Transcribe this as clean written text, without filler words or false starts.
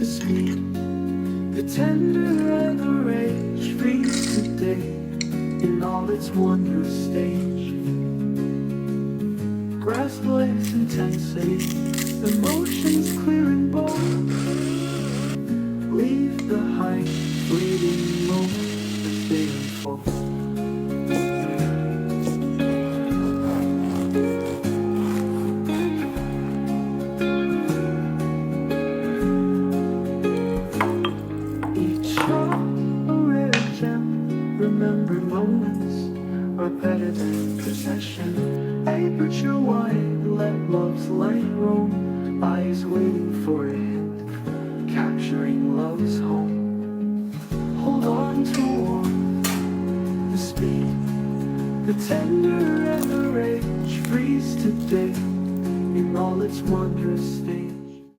speed, the tender and the rage freeze today in all its wondrous stage. Grass blades intensely, emotions clear and bold. Leave behind fleeting moments as they unfold. Remembered moments are better than possession. Aperture wide, let love's light roam. Eyes waiting for a hint, capturing love's home. Hold on to warmth, the speed, the tender and the rage freeze today in all its wondrous state.